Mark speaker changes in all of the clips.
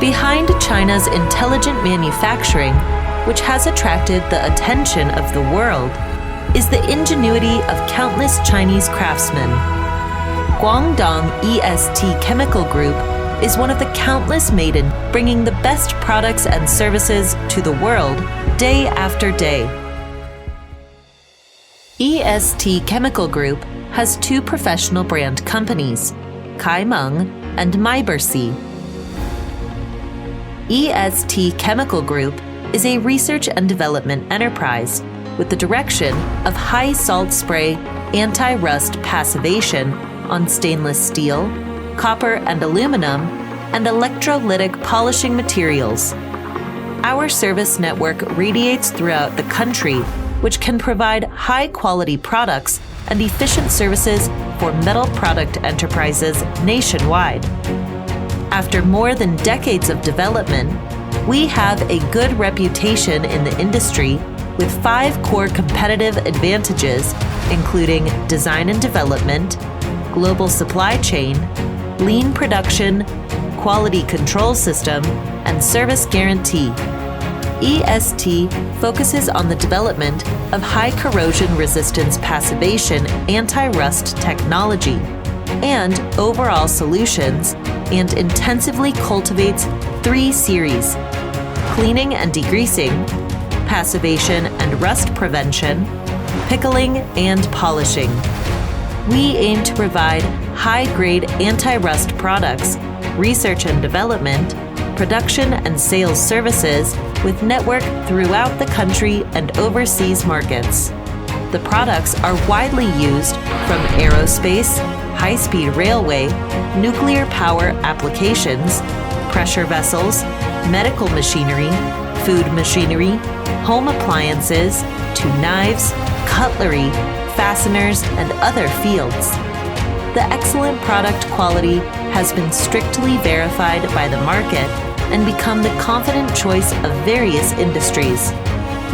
Speaker 1: Behind China's intelligent manufacturing, which has attracted the attention of the world, is the ingenuity of countless Chinese craftsmen. Guangdong EST Chemical Group is one of the countless maiden bringing the best products and services to the world day after day. EST Chemical Group has two professional brand companies, Kaimeng and Meibersi. EST Chemical Group is a research and development enterprise with the direction of high salt spray anti-rust passivation on stainless steel, copper and aluminum, and electrolytic polishing materials. Our service network radiates throughout the country, which can provide high-quality products and efficient services for metal product enterprises nationwide. After more than decades of development, we have a good reputation in the industry with 5 core competitive advantages, including design and development, global supply chain, lean production, quality control system, and service guarantee. EST focuses on the development of high corrosion resistance passivation anti-rust technology and overall solutions, and intensively cultivates 3 series: cleaning and degreasing, passivation and rust prevention, pickling and polishing. We aim to provide high-grade anti-rust products, research and development, production and sales services with network throughout the country and overseas markets. The products are widely used from aerospace, high-speed railway, nuclear power applications, pressure vessels, medical machinery, food machinery, home appliances, to knives, cutlery, fasteners, and other fields. The excellent product quality has been strictly verified by the market and become the confident choice of various industries.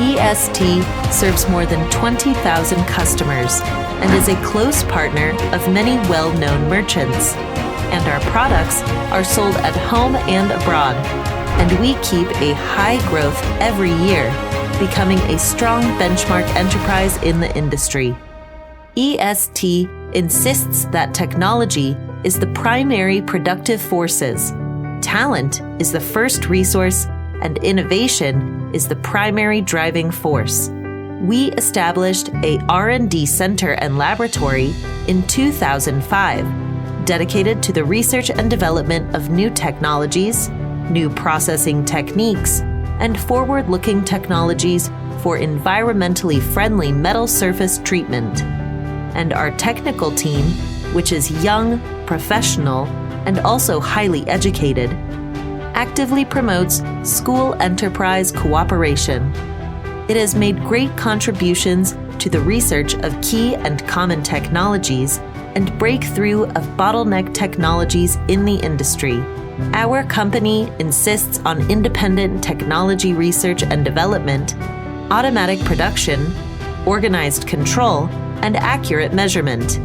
Speaker 1: EST serves more than 20,000 customers and is a close partner of many well-known merchants. And our products are sold at home and abroad, and we keep a high growth every year, becoming a strong benchmark enterprise in the industry. EST insists that technology is the primary productive forces, talent is the first resource, and innovation is the primary driving force. We established a R&D center and laboratory in 2005, dedicated to the research and development of new technologies, new processing techniques, and forward-looking technologies for environmentally friendly metal surface treatment. And our technical team, which is young, professional, and also highly educated, actively promotes school-enterprise cooperation. It has made great contributions to the research of key and common technologies and breakthrough of bottleneck technologies in the industry. Our company insists on independent technology research and development, automatic production, organized control, and accurate measurement.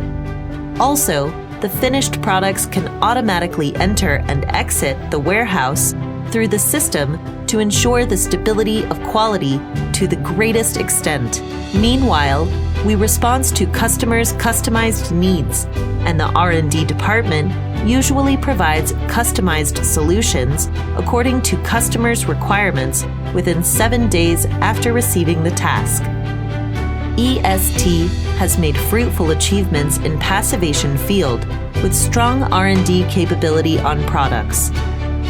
Speaker 1: Also, the finished products can automatically enter and exit the warehouse through the system to ensure the stability of quality to the greatest extent. Meanwhile, we respond to customers' customized needs, and the R&D department usually provides customized solutions according to customers' requirements within 7 days after receiving the task. EST has made fruitful achievements in passivation field with strong R&D capability on products,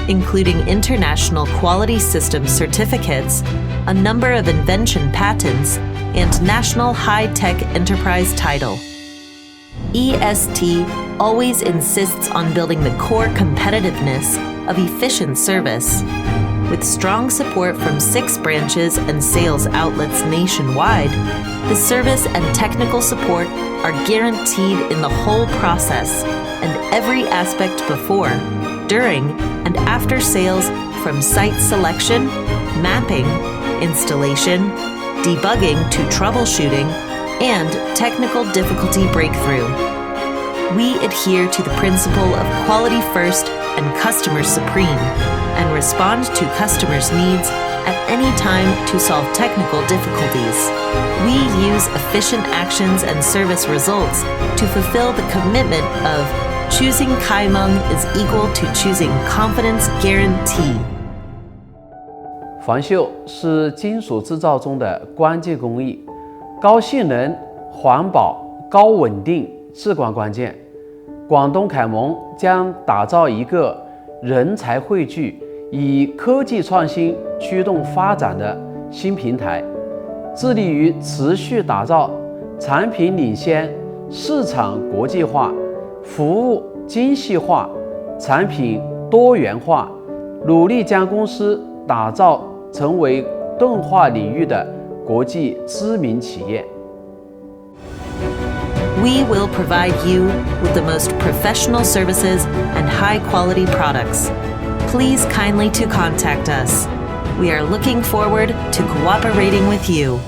Speaker 1: including international quality system certificates, a number of invention patents, and National High-Tech Enterprise title. EST always insists on building the core competitiveness of efficient service. With strong support from 6 branches and sales outlets nationwide, the service and technical support are guaranteed in the whole process and every aspect before, during, and after sales, from site selection, mapping, installation, debugging to troubleshooting, and technical difficulty breakthrough. We adhere to the principle of quality first and customer supreme, and respond to customers' needs at any time to solve technical difficulties. We use efficient actions and service results to fulfill the commitment of choosing Kaimeng is equal to choosing confidence guarantee.
Speaker 2: 防锈是金属制造中的关键工艺，高性能、环保、高稳定至关关键。广东凯蒙将打造一个人才汇聚、以科技创新驱动发展的新平台，致力于持续打造产品领先、市场国际化、服务精细化、产品多元化，努力将公司打造成为钝化领域的国际知名企业。
Speaker 1: We will provide you with the most professional services and high-quality products. Please kindly to contact us. We are looking forward to cooperating with you.